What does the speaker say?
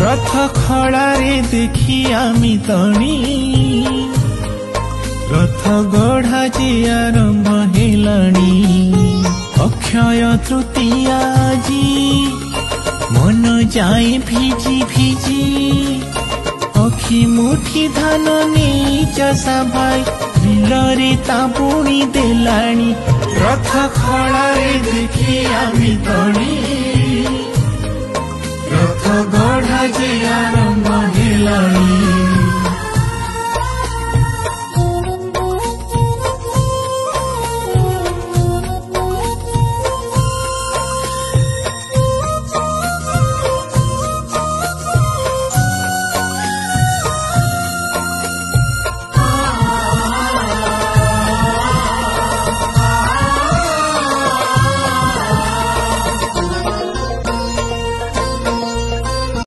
रथ खड़ारे देखी आमी तणी रथ गढ़ा जे आरंभ हेलाणी अक्षय तृतीया जी मन जाए भिजी भिजी अखि मुठी धान नहीं चषा भाई बिलरे तापुणी देलाणी रथ खड़ारे देखी आमी तणी रथ गढ़ा जे